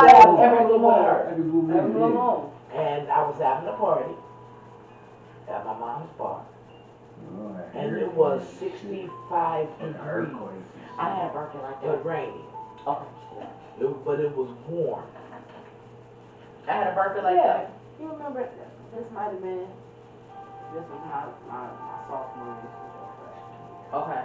like every blue moon. Every blue moon. And I was having a party at my mom's bar. And it was 65 degrees. I had a birthday like It that. was rainy. Okay. But it was warm. I had a birthday like that. You remember, this might have been, this was my sophomore year. Okay.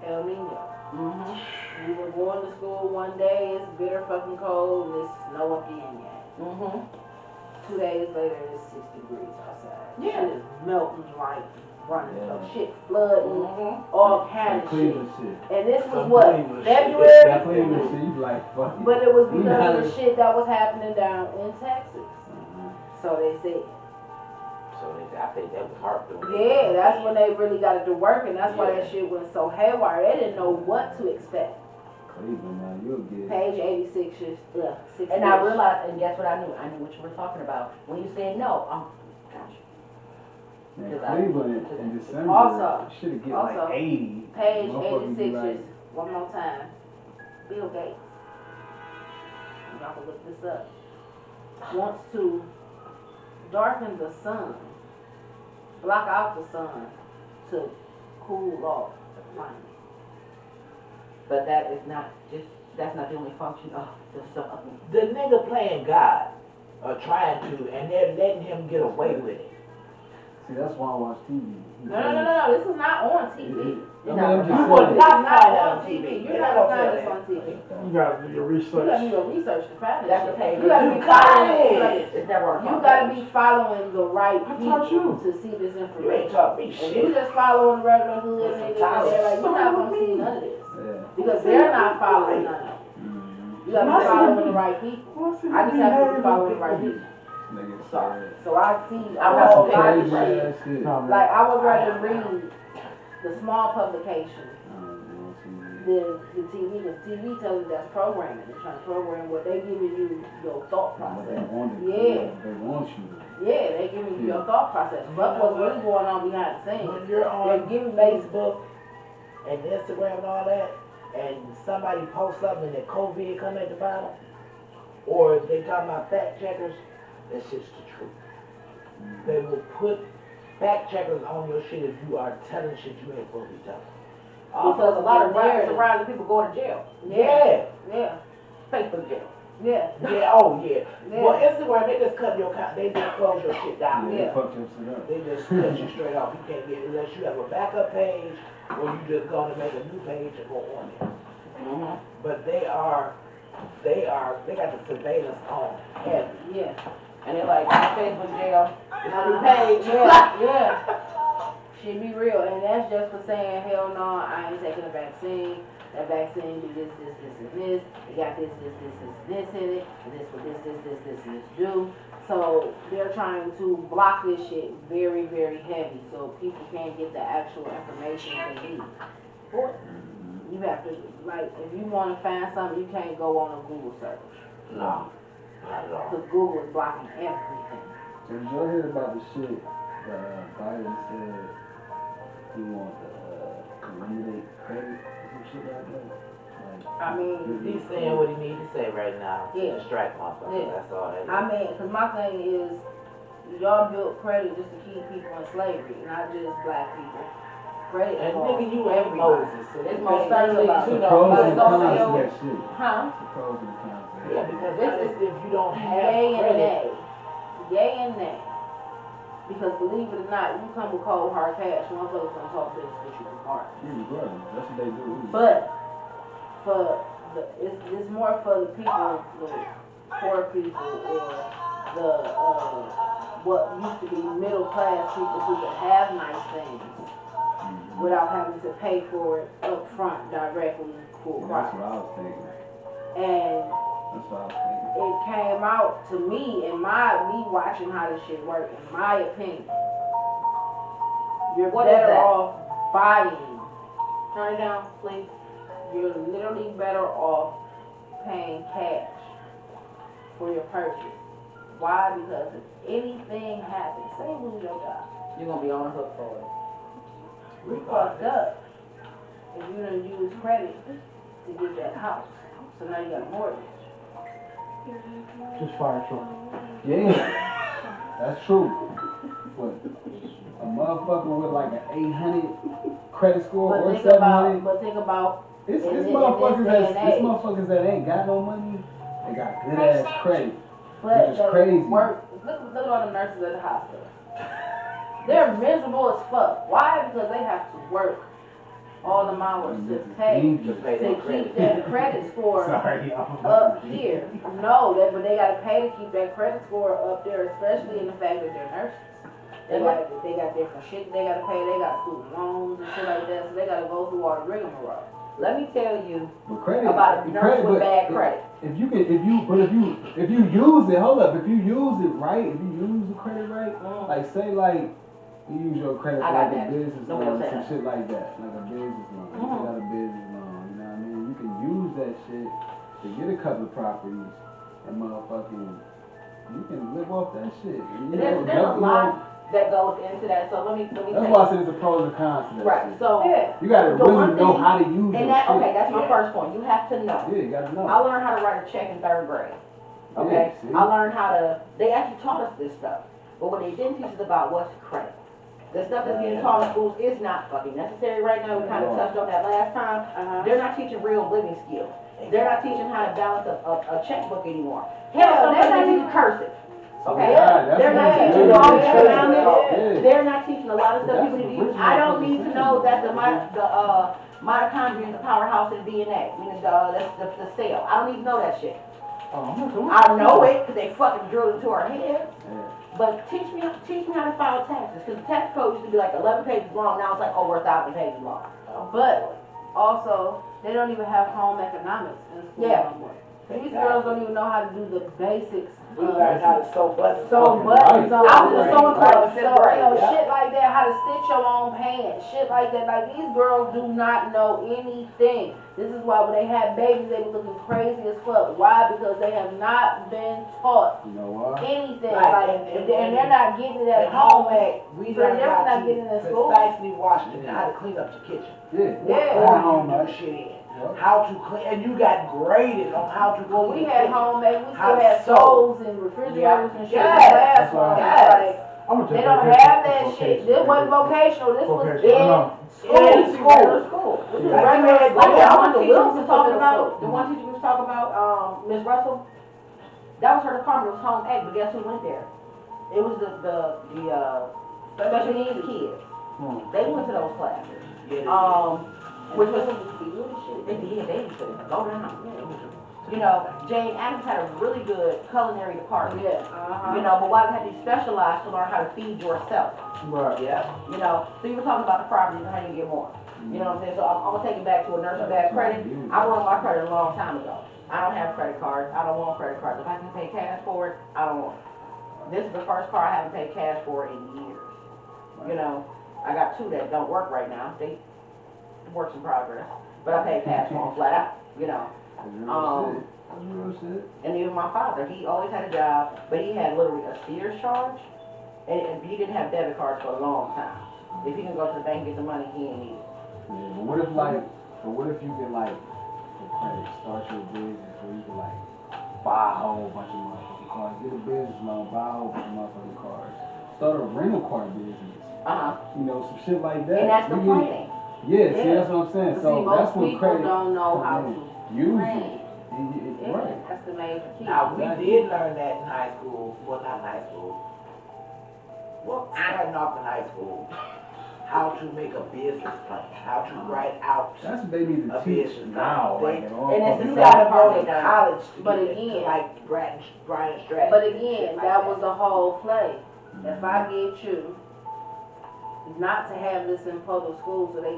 El Nino. Mm-hmm. We were going to school one day, it's bitter fucking cold, and it's snow again yet. Mm-hmm. 2 days later, it's 60 degrees outside. Yeah. Shit is melting like running. Yeah. So shit flooding, Mm-hmm. all kind of shit. Cleveland shit. And this was Some what, Cleveland February? That Cleveland shit, you like fuck it. But it was We because not of the a- shit that was happening down in Texas. So they said. So I think that was hard doing. Yeah, that's when they really got it to work, and that's why Yeah. that shit went so haywire. They didn't know what to expect. Cleveland, man, you'll get. Page 86 is, 60. And I realized, and guess what I knew? I knew what you were talking about. When you said no, Man, Because I- Cleveland in December Also- should get also, like 80. Page Motherfuckers be 86 like, is, one more time, Bill Gates, y'all can look this up, wants to darken the sun, block out the sun to cool off the climate. but that is not just, that's not the only function of the sun. The nigga playing God, or trying to, and they're letting him get away with it. see, that's why I watch TV. No, this is not on TV. I mean, I'm This just is would saying. not not find it on on TV. TV. You're They're not not gonna find gonna this tell on TV. You gotta do your You gotta research. do your research to find That's this the shit. page. You gotta You be got following. it. It's never on You gotta be following the right I people taught you. to see this You ain't information. taught me If you shit. just following regular hood Listen, niggas, Tyler. they're like, you're not gonna see none of this. Yeah. Because they're not following none of it. Mm-hmm. You gotta be following the right people. I just have to be following the right people. Nigga, Sorry. So I see I all want kinds crazy of shit. ass shit. Like, I would rather read the small publications than the TV, because TV tells you that's programming. They're trying to program what they giving you your thought What they process. want to Yeah. They want you to. Yeah, they giving you your thought process. But what's really going on behind the scenes? When you're They're on giving you Facebook and Instagram and all that, and somebody posts something and COVID come at the bottom, or they talking about fact checkers, that shit's the truth. They will put fact checkers on your shit if you are telling shit you ain't supposed to be telling. Because a lot of riots narrative. around people going to jail. Yeah, Yeah, Facebook jail. yeah, yeah, oh yeah. yeah. Well, Instagram, they just cut your account, they just close your shit down. They Yeah. fuck your shit up. They just cut you straight off. You can't get, unless you have a backup page, or you just go and make a new page and go on it. Mm-hmm. But they got the surveillance on heavy. Yeah. And they're like, Facebook jail. It's a new Uh-huh. page. Yeah. Should be real, and that's just for saying, hell no, I ain't taking a vaccine. That vaccine do this, and this. It got this, and this in it, and this for this, and this do. So they're trying to block this shit very, very heavy, so people can't get the actual information they need. Boy, you have to, like, if you want to find something, you can't go on a Google search. No, not at all. Because Google is blocking everything. Did y'all hear about the shit that Biden said he want to eliminate credit or some shit like that? Like, I mean, He's saying what he needs to say right now to Yeah. distract motherfuckers. Yeah. That's all that is. I mean, because my thing is, y'all built credit just to keep people in slavery, not just black people. Credit And involves nigga, you ain't everybody. Moses. So It's you most can't certainly really, too, you the know, pros but and don't cons say- to that shit. Huh? The pros and cons to Yeah, that. because This honestly, if you don't have Yay and credit, nay. Yay and nay. Because believe it or not, you come with cold hard cash, motherfuckers gonna talk business with you regardless. That's what they do. But it's more for the people, the poor people, or the what used to be middle class people who could have nice things without having to pay for it up front directly full price. That's what I was thinking. And That's what I was thinking. it came out to me in me watching how this shit work, in my opinion. You're What is better that? off buying. Turn it down, please. You're literally better off paying cash for your purchase. Why? Because if anything happens, say you lose your job, You're going to be on the hook for it. you fucked up if you done use credit to get that house. So now you got a mortgage. Just fire truck. Yeah, that's true. But a motherfucker with like an 800 credit score But or think 700, about it's in motherfuckers this day and age. it's motherfuckers that ain't got no money. They got good ass credit. But Which is they crazy. work. Look at all the nurses at the hospital. They're miserable as fuck. Why? Because they have to work all the hours to pay to keep that credit score Sorry, up here. No, but they gotta pay to keep that credit score up there, especially in the fact that they're nurses. They got different shit they gotta pay. They got student loans and shit like that, so they gotta go through all the rigmarole. Let me tell you But credit, about a nurse with bad credit. If you use it, hold up, if you use it right, if you use the credit right, like say like you use your credit for like a business loan, some shit like that, like a business loan. You got a business loan, you know what I mean? You can use that shit to get a couple of properties and motherfucking, you can live off that shit. There's a lot that goes into that. So let me that's tell why I you. said it's a pros and cons to that Right. shit. So You gotta the really one know thing- how to use it. and that okay, that's my first point. You have to know. Yeah, you gotta know. I learned how to write a check in 3rd grade. Okay? Yeah, see? I learned how to, they actually taught us this stuff. But what they didn't teach us about was credit. The stuff that's being taught in schools is not fucking necessary right now. We kind of touched on that last time. They're not teaching real living skills. They're not teaching how to balance a checkbook anymore. Hell, sometimes they teach cursive. Okay? They're not teaching all that around it. They're not teaching a lot of stuff people need to use. I don't need to know that the mitochondria is the powerhouse of DNA. Meaning that's the cell. I don't need to know that shit. I know it because they fucking drilled into our heads. But teach me how to file taxes. Because the tax code used to be like 11 pages long. Now it's like over 1,000 pages long. But also, they don't even have home economics in school no more. These girls don't even know how to do the basics. We learned how to sew buttons. Sew buttons on. I was in sewing club in So, 5th grade. shit like that, how to stitch your own pants, shit like that. Like, these girls do not know anything. This is why when they had babies, they were looking crazy as fuck. Why? Because they have not been taught You know what? anything. Right, and they're not getting it at At home. home, we So learned they're how not to getting in school. precisely wash and how to clean up the kitchen. Yeah. What order home, you do shit in. How to clean, and you got graded on how to clean. Well, we the had kitchen. homemade, we How still had so? stoves and refrigerators and shit in Yes. classrooms. Yes. Like, they don't have that shit. This wasn't vocational. This was in In School. school. This is Like, regular you school. had- The I went one to teacher we Wilson was talking for about, middle the one teacher we was talking about, Miss Russell, that was her department, it was home ec, but guess who went there? It was the special needs kids. They went to those classes. Which was, they used to go down. You know, Jane Addams had a really good culinary department. You know, but why they had to be specialized to learn how to feed yourself. Right. Yeah. You know, so you were talking about the properties and how you get more. You know what I'm saying? So I'm gonna take it back to a nurse with bad credit. I wrote my credit a long time ago. I don't have credit cards. I don't want credit cards. If I can pay cash for it, I don't want it. This is the first car I haven't paid cash for in years. You know, I got 2 that don't work right now. They works in progress, but I paid cash for them flat out. You know. That's real shit. And even my father, he always had a job, but he had literally a Sears charge, and he didn't have debit cards for a long time. If he can go to the bank and get the money, he ain't need it. Yeah, but what if you can like, for credit, start your business where you can like buy a whole bunch of motherfucking cars, get a business loan, buy a whole bunch of motherfucking cars, start a rental car business. You know, some shit like that. And that's the planning. Yeah, see, that's what I'm saying. But So see, that's most what people credit don't know how come to in. Use plan. it. Yeah, Right. that's the major key. Now, we did learn that in high school. Well, not high school. Well, starting off in high school. How to make a business plan. How to write out That's what they need to a teach business now. plan. Like, in all And it's You the fucking gotta go to Department. college to But get again- into like Brian Stratton. But and again, shit like that was the whole play. If I get you not to have this in public schools, so they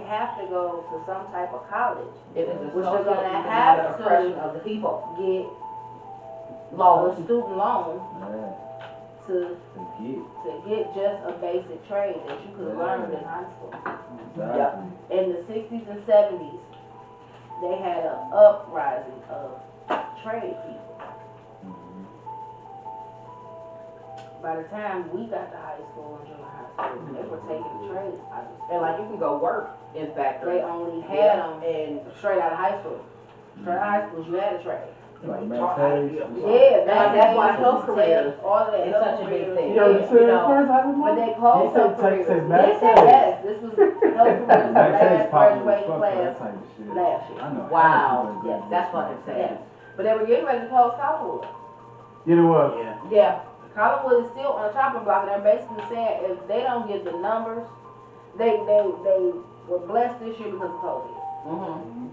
have to go to some type of college. It is a Which they're gonna social have economic to oppression of the people. get a Loans. student loan Yeah, to to get just a basic trade that you could have learned in high school. get. Exactly. In the 60s and 70s, they had an uprising of trade people. By the time we got to high school and junior high school, they were taking the trades out of And like you can go work in They factories. only had them And straight out of high school. Certain high schools, you had a trade. Like We Max taught how to Hayes. be a- Yeah, that's why health careers all of that. is health such a big careers, thing. You know what you said You know, first? I didn't But know. they closed He said health careers. Texas Yes, Max Hayes. yes, this was health careers, the Max Hayes last popular as graduating fuck for that class type of shit. last year. I know. Wow. Yeah, Yes, that's fucking sad. Yes. But they were getting ready to close Collinwood. You know what? Yeah. Yeah. Collinwood is still on the chopping block, and they're basically saying if they don't get the numbers, they were blessed this year because of COVID. Mhm.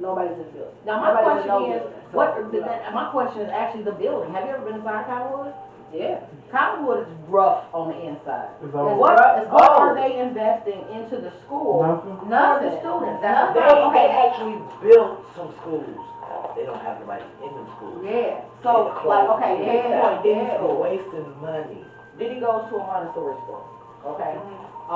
Nobody's in the building. Now my Nobody's in question no is, building. So, what? you know. My question is actually the building. Have you ever been inside Collinwood? Yeah. Collinwood is rough on the inside. It's It's all What, rough, it's what are old. they investing into the school nothing. for the Nothing. students? That's Nothing. the They problem. Okay. actually built some schools. They don't have nobody in them schools. Yeah. So, like, okay, Yeah, case in point, Diddy yeah. school. Wasting money. Diddy goes to a Montessori school. Okay. Mhm.